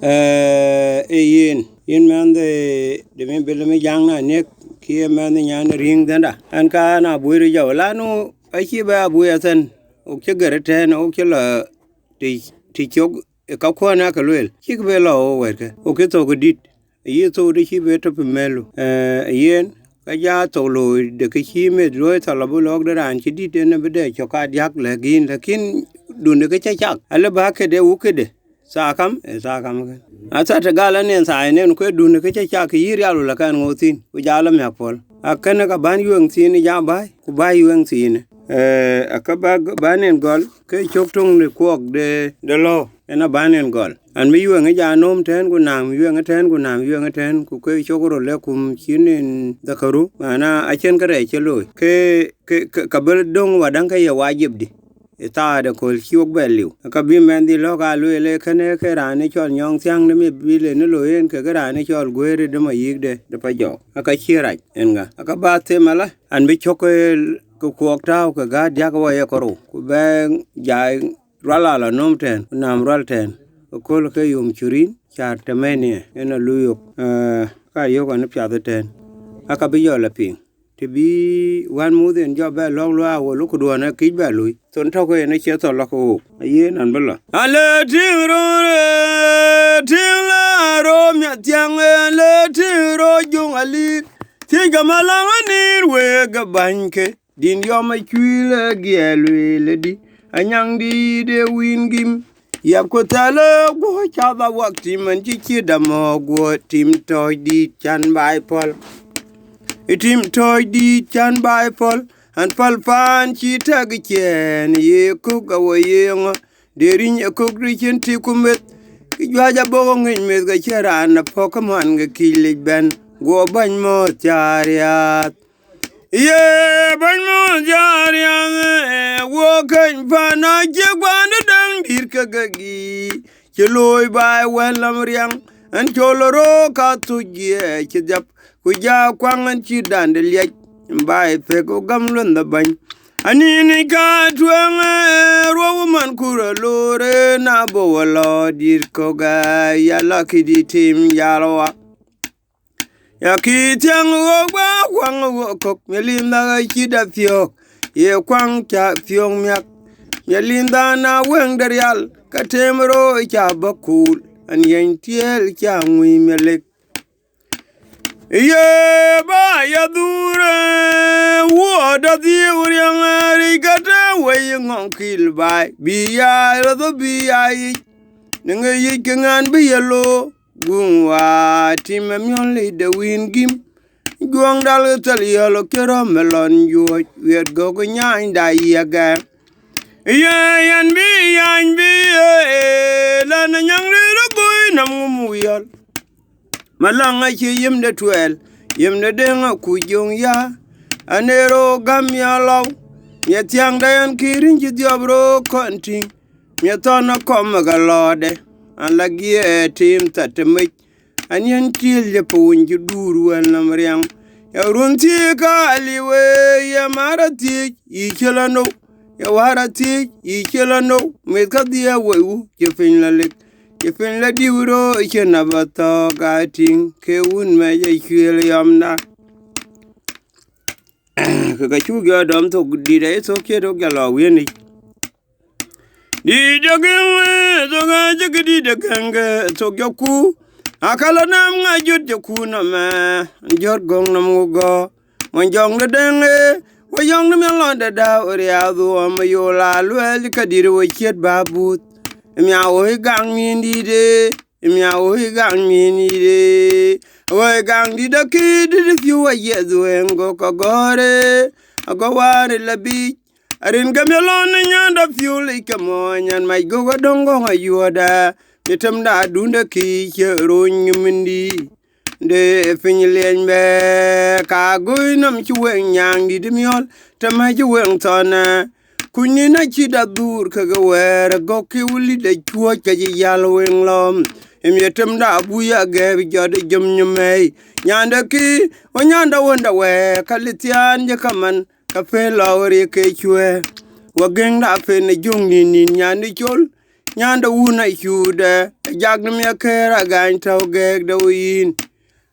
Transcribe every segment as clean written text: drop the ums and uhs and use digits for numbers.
yin man de me bele me jang na ne ki man nyan ring danda an ka na buiri jaw lanu a ki ba bu ya san o ke gare ten o ke la ti chok ka ko na ka lel ki be la o wer ke o ke to godit yi to de ki be to melu yen ka ja to lo de ki me lo ta la bu lok de ran ki dit ne be de cho ka yak le gin lakin dun de ke cha ala ba ke de u ke de sakam kan asa ta gala ne sa ne ko dun ke cha ki yir yalu la kan ngotin ku jala me pol akana ka ban yuang tin ja ba ku ba yuang tin akaba banen gol ke chok tung ne ko de lo ena banen gol an mi yuang ja nom ten ku nam yuang ten ku ke chokro le kum chinin dakaru mana a chen kare chelo ke ka bel dong wadang ka ya wajib di ta da kol chiok beliu ka bi men di lo ga lu le kane ke rane chol nyong syang ne mi bi le ne lo yen ke rane chol gwere de ma yig de pa jo ka chira enga ka ba te mala an bi chok ko ko ta ka ga dia ko ye ko ku be ja rala la nom ten nam ral ten ko ke yum churin char temene ena lu yo ka yo ka ne pya de ten aka bi yo la ping ti bi wan mu den jo ba long lo a wo lu ku do na ki ba lu ton to ko ne che to la ko ye nan bala ale ting la ro mya tiang le ting ro jung ali ti ga malang ni we ga banke din yo ma chui le gielu le di anyang di de win gim ya ko tale go cha ba wak ti man chi da mo go tim to di chan bai pol itim toy di chan bai pol an pal fan chi tag chen ye ku ga wo ye ngo de rin ku ri chen ti ku met jwa ja bo ngin met ga chara na pokemon ga kile ben go ban mo charia ye ban mo charia wo kan pa na je gwan dang dir ka ga gi che loy bai wen lam riang an choloro ka tu je che jap kuja kwangan chi dande liaj mbae pe ko gamlon da bany ani ni ka tuang ro man kura lore na bo wala dir ko ga ya la ki di tim ya lo ya ki tiang wo ba kwang wo ko melinda ga chi da fio ye kwang cha fio myak melinda na weng der yal ka temro cha bakul an yen tiel cha ngui melek ye ba ya dure wo da di uriang ri gata we ngong kil bai bi ya ro bi ya nge yi kengan bi yelo gunwa tim myon le de win gim guang dal tal yelo kero melon yu wet go go nyain da ya ga ye yan bi la na nyang ro go nam mu yal malanga chi yim de twel yim de denga ku jong ya anero gam ya law ye tiang dayan kirin ji diobro konting ye tona kom ga lode an lagi tim tatme anyen til je pun ji duru an lamriang ya runti ka aliwe ya marati i kelano ya warati i kelano me ka dia wu je fin la lek ke fen la diwro ke na bato gating ke un me ye kyel yamna ka chu ga dom to di de so ke do ga lo wi ni di de ge so ga je di de ganga to ga ku akala nam nga jut je ku na ma jor gong nam go mon jong de de wo yong me lo da ori a do ma yo la lu ka di ro chet babut mia o gang mi di de mia o gang mi de o gang di da ki di fiu a ye zo ngo ko gore go war la bi arin gamelon nya da fiu le ke mo nyan mai go dongo nga yoda mitam da dunda ki che ro nyimndi de finlen be ka go nam chu wen nyang di miol tama chu wen tona kunni na chi da dur ka ga wer go ki wuli de chuo ka ji yal wen lom emietem da buya ge bi jode jom nyumei nyanda ki o nyanda wonda we kalitian je kaman ka fe lawri ke chue wa geng da fe ne jung ni nyandi chol nyanda una chude jag nam ya kera gain tau geg da win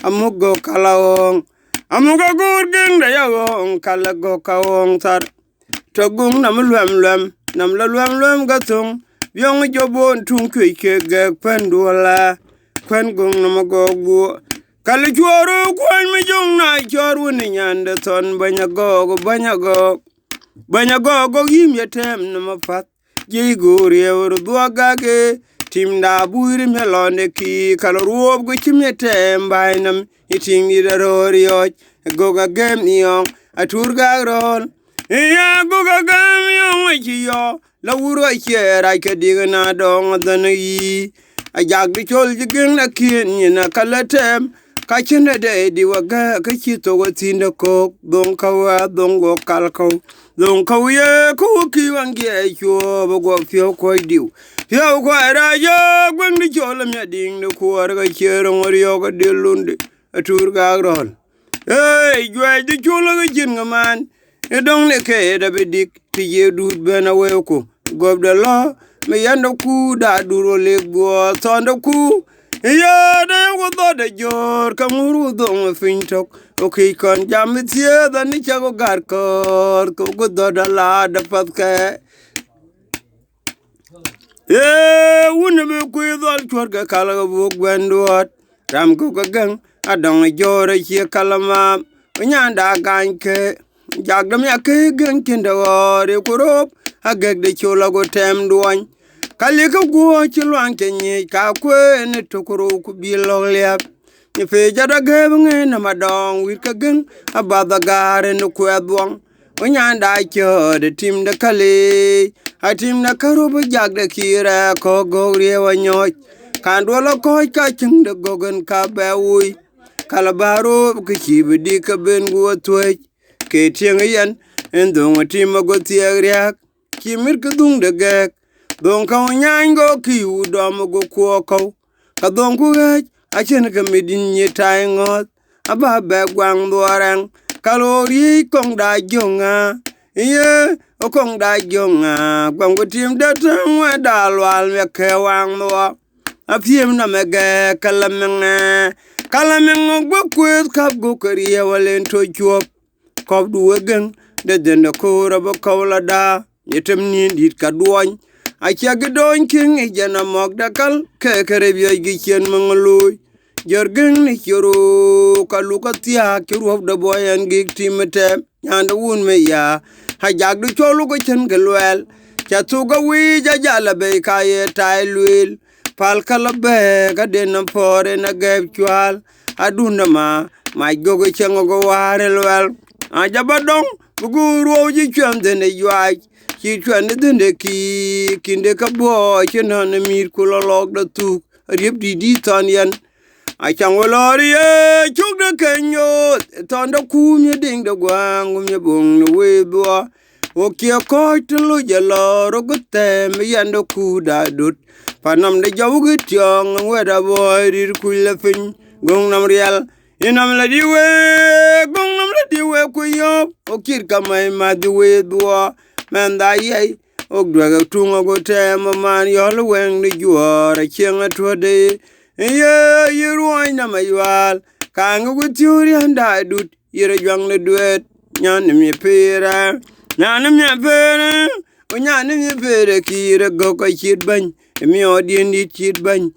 amugo kalawong amugo gurgin da yawong kalago kawong tar togung nam lwem nam la lwem gatung yong jobon tung kwe ke geg pendula kwen gung nam go gu kala chuoro kwen mi jong na choru ni nyanda ton banyago go yim yetem na mafat je go rewer duaga ge tim da buiri melonde ki kala ruob go chim yetem bainam iting ni daroriyo go ga gem niong atur ga ron ya go ga gem yong chi yo la wuro chera ke digna dong dani a jag di chol jigeng na kien ni na kala tem ka chene de di waga ka chi to watinda ko don kawa don go kalko don kawye ko ki wange cho go fio ko diu fio ko ra yo gwen di chol me ding de ko ra chero ngoriyo ga delunde atur ga ron jwe di chol ga jin ngaman e dong le ke da bedik ti ye du bena we ko gob de lo me yanda ku da duro le go tondo ku ya de wo do de jor kamuru do me fintok okay kon jam tie da ni chago gar ko go do da la da patke wuna me ku do chor ga kala bo gwendot ram ko ga gang adong jor chi kalama nyanda ganke jagdam ya ke gang kinda re kurop agag de chola go tem duan kali ka go chilwan kenyi ka kwe ne tokoro ku bilo liap ni fe jada gebnge na madong wir ka gen abada gare no ku adwang onyanda cho de tim de kale a tim na karobo jagde kira ko go rewa nyoch kan dolo ko ka chung de gogen ka bawi kala baro ku chibdi ka ben go twech ke tieng yen endong tim go tiagriak kimir ka dung de gek don ka nyango ki udom go kwoko ka don ku hech a chen ka medin ye tai ngot aba be gwang duarang kalori kong da jonga ye o kong da jonga gwang go tim de tan wa dalwal me ke wang no a piem na me ge kalameng go kwet kap go kariya walen to chop kob du wegen de den ko rabo kawla da yetem ni dit ka duoñ a chag doñ king e jana mok dakal ke kere bi gi chen manglu jorgen ni choro kaluka tia ki rob da boyan gi timete nyanda wun me ya ha jag du cholu go chen gelwel cha tu ga wi ja jala be ka ye tai lwil pal kala be ga den pore na ge chwal aduna ma go go chen go ware lwel a jabadong buguru ji chen de ne yai ki chwan de ki kinde ka bo chena na mir kulolog da tu riep di ton yan a chang wolori e chuk de kenyo ton da ku mi ding da gwang mi bung no we bo o ki ko tlu je lo ro gute mi yan da ku da dut panam de jaw gu tyong we da bo rir ku le fin gong nam riel inam la di we ku yo o kir ka mai ma di we bo men da ye og dwa tungo go te man yol wen ni juora chenga tode ye yiruai na mayal kang go tiuri anda dut yere jwang le duet nyan mi pera nyan mi pera kire go ko chit ban mi odien di chit ban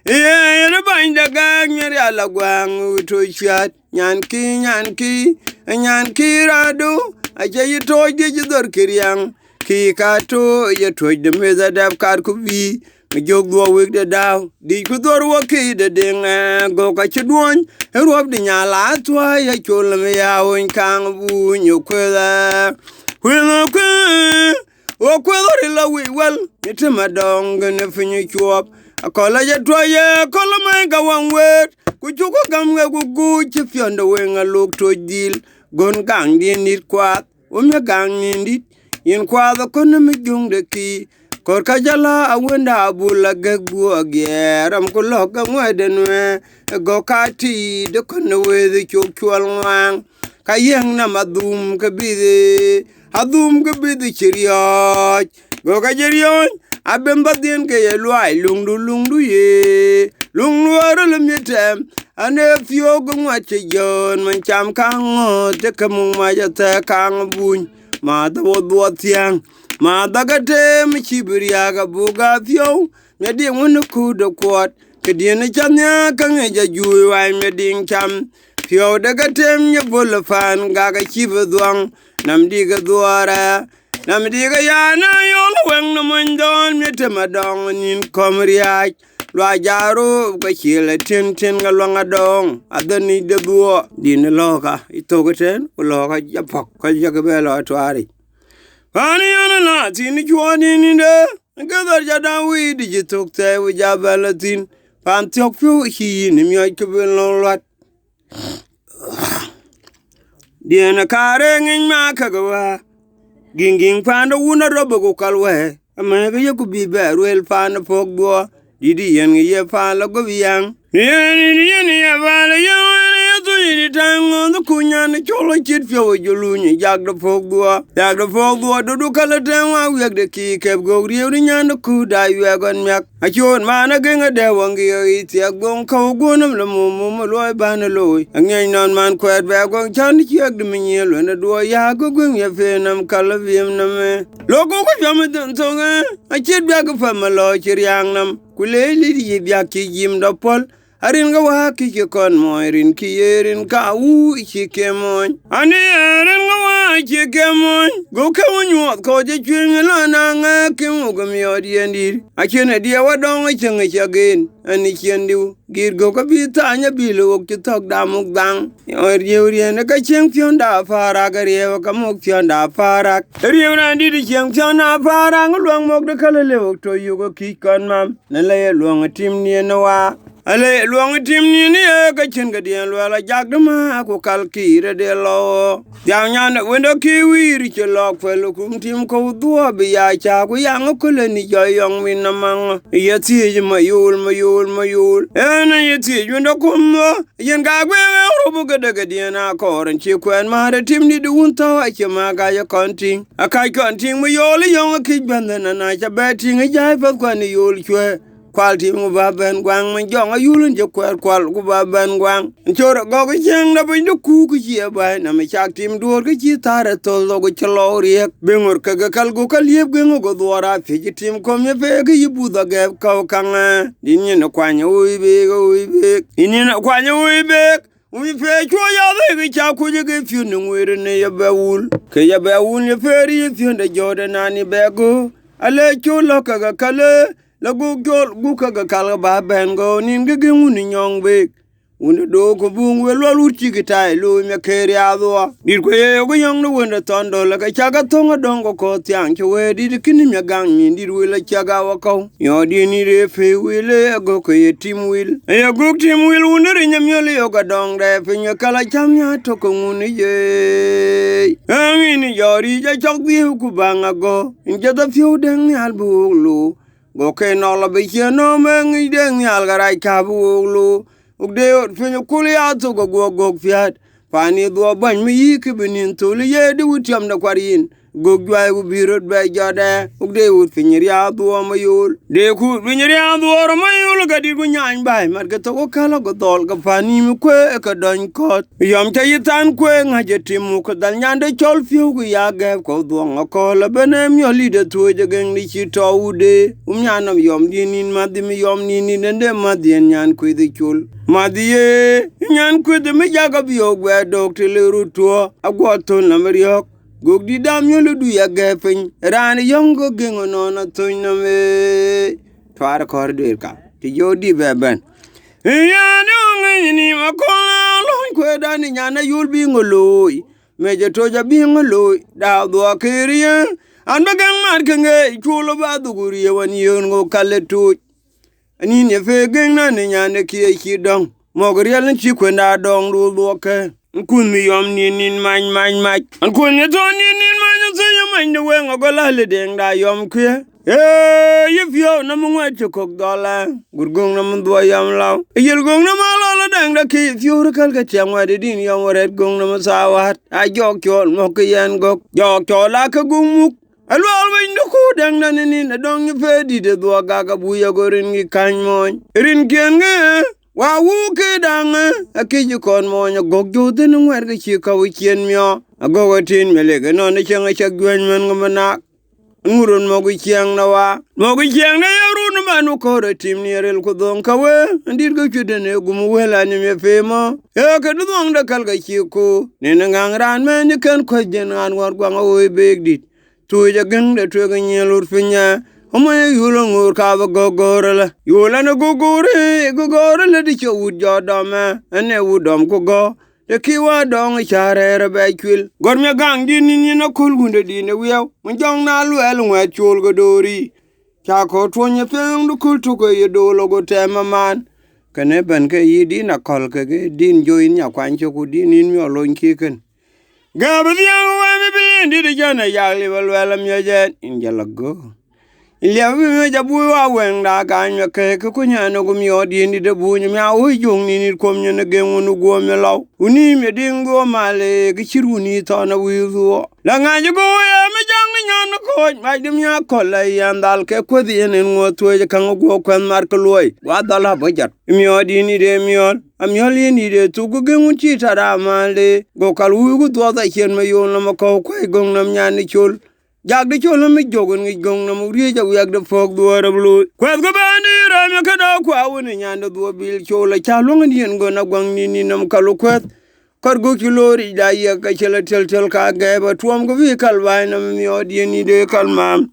ye na ban da ga nyere ala gwang to chat nyan ki rado a je to je dor kiryang ki ka to ye to de meza dab kar ku vi mi jog do wek de daw di ku dor wo ki de ding go ka chudwon rob de nyala twa ya chul me ya won kang bu nyu kwela o kwelo la wi wel itema dong ne finyu chuop akola je to ye kola mai ga wan wet ku chu ko gam we gu chi fiondo we nga lok to dil gon gang di nit kwat o me gang ni nit in kwa da kon me jung de ki kor ka jala awenda abula gagbu ageram ko lok ga ngwede nwe go ka ti de kon we de chu chwal wang ka yeng na madum ka bi de adum ga bi de chiriya go ka jerion abem badien ke ye luai lungdu ye lungdu ro le mitem ane fio go ngwache jon man cham kango te kamu ma ja te kang buñ ma do tiang ma daga te mi chibiria ga buga fio me di wonu ku do kwat ke di ne chanya kan ja ju wai me ding cham fio daga tem nye bol fan ga ga chibdwang nam di ga duara nam di ga ya na yo wen no mon don me te madong nin komriya lwa jaro ga chile tin ga longa dong adani de buo din loka itogoten loka japok ka jaga belo atwari pani yana na tin chwani ni de ga dar jada wi di jitok te wi jabalatin pan tok fu hi ni mi ke belo lat diena kare ngin ma kagawa ginging panda wuna robo ko kalwe ama ga yoku bi ba ruel panda fogbo didi yen ye pala go biang yen ya bala yo to ni tango do kunya ne cholo chit fio joluni jagdo fogbo do kala tanwa weg de ki keb go riu ni nyando ku da yegon mek achon mana genga de wangi iti agon ko gonum lo mo loy ban loy angay non man kwet ba gon chan chi ag de minyel na do ya go gon ye fe nam kala vim nam logo ko jam den tonga achit ba go fa malo chiryang nam kuleli di bya ki jim do pol arin ga wa ki kon moirin ki yerin ka u ki kemon ani arin ga wa ki kemon go ka wonyo ko je chwin la na nga ki mu go mi odi endir achene dia wa dong chenge chagen ani chendu gir go ka bi ta nya bi lo ki tok da muk dang yor yuri ne ka cheng pion da fara ga re ka muk pion da fara riu na di di cheng pion na fara ngluang mok de kala le to yu go ki kon mam ne le luang tim ni no wa ale luang tim ni ni ka chen ga dien la jagdama ko kalki re de lo ya nya ne wendo ki wi che lok fe lu kum tim ko duo bi ya cha ku yang ko le ni jo yong min na mang ye ti ma yul ena ye ti wendo kum yen ga gwe ro bu ga de dien a ko ren chi kwen ma re tim ni du to a che ma ga ya konting a kai konting mo yol yong ki banda na cha be ti ngi ja fa ko ni yul chwe quality mu ba ben gwang man jong ayulun je kwal ku ba ben gwang choro go go cheng na bin ku ji ba na me chak tim dur ke ji tare to lo go chlo ri bengor ka ga kal go kal yeb go go dora fi ji tim kom ye fe ga yibu da ga ka kan din ni na kwanya ui be ini na kwanya ui be ui fe cho ya de ga cha ku je ga fi nu ngwere ne ya ba wul ke ya ba wul ye fe ri fi nda jode na ni be go ale cho lo ka ga kale la gu ka ga kal ba ben go nin ga ge un nyong be un do ko bung we lo lu chi gitai lu me keri adwa dir ko ye go nyong no wonda tondo la ga cha ga tonga dongo ko tyang che we dir kini me gang ni dir we la cha ga wa ko yo di ni re fe we le go ko ye tim wil ye go tim wil un re nyam yo le yo ga dong de fe nya kala cham nya to ko un ye ami ni yori ja chok bi ku banga go in ja da fiu den ni albu lu go ke no la bi che no me ngi den ni al ga rai ka bu lu ugde fenyo kuli ato go fiat pani do ban mi yiki benin to le ye de wutiam na kwarin go gwa u birot be jode ugde wut finyri ado ma yul de ku finyri ado ma yul ga di gu nyan bai mar ga to kala go dol ga pani mi ko e ka don ko yom ta yitan ko nga je timu ko dal nyande chol fiu gu ya ga ko do nga ko la benem yo li de to je gen ni chi to ude nyanam yom di nin ma di mi yom ni ni nde ma di nyan ko di chul madie nyan ku de me jaga biyo gwe dokte le ruto agoto na meriok gogdi dam yolo du ya gefen ran yongo gengo nona toina me twar kor dirka ti jodi beben ya no ngini makola lo ku dani nyana yul bi ngoloi me je toja bi ngoloi da do kiriya an bagang mar kenge chulo ba duguri wan yon go kaletu ani ne fe gen na ne nyane ki dong mogriel ni chi kwenda dong lu ke kun mi yom ni nin man an kun ne to ni nin man se yom ne we ngo la le deng da yom ke if yo na mo ngwa ko dola gurgung na mo do yam law yel gong na ma la deng da ki fyo kal ka changwa de din yom red gong na ma sawat a jok chol mo ke yan go jok chola ka gumuk Alwal winy do ku dang na ni na dong ni fe di de dwa ga ka buya go rin gi kany moñ. Rin kien ge wa wu ke dang a ki ji kon moñ gog jo de no wer ga chi ka wi kien myo. A go ga tin me le ga no ne chang a chak gwen men ga na. Ngurun mo gi chiang na wa. Mo gi chiang na yaru na manu ko re tim ni rel ko don ka we. Ndir ga chu de ne gum we la ni me fe mo. E ka du dong da kal ga chi ku. Ne na ngang ran me ni kan ko jen an war gwa ngo we beg dit. Tuja gang da tuga nyelur finya Oma yulo ngur ka ba gogore la Yula na gogore la di cho wud jodome Ane wudom kugo De kiwa dong charere ba kwil Gormya gang di nini na kulgunde di ne wiyaw Manjong na luel ngwe chul godori Chako tuonye peung du kul tuko ye dolo go tema man Kane ban ke yi di na kol ke din join nya kwancho ku din in mi olon kiken Gabriel wemi bindi di jana yagli walwala myajet injalago. Ilya wimi jabu wa wenda kanya keke kunya no gumyo dindi de bunyi mya ujung ni komnya na gengu nu gome law. Uni me dingo male gichiru ni tona wizuo. La ngaji go ya me jangi nyana ko majdim ya kola yandal ke kwedi enen ngotwe kango go kwen marka loy. Wadala bajat. Myo dindi de myo. Amyoli ni de tugu gengu chi tada male. Go kalu gu doda chen me yon na mako kwai gong nam nyani chul. Jak de cholo mi jogon ngi gong na muri ja yak de fog duara blu kwat go bandi ram ka da kwa woni nyanda do bil chola cha longa ni ngo na gwang ni nam kalu kwat kor go kilori da ya ka chela tel ka ga ba tuom go vi kalwa na mi odi ni de kalmam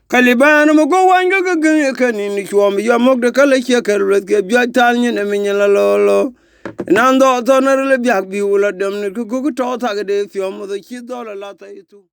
kalibana mo go wanga ga ga ka ni chuom yo mok de kala che kalwet ke bya tal ni na mi nyala lolo nando to na le byak bi wala dem ni go to ta ga de fiom do chi do la ta itu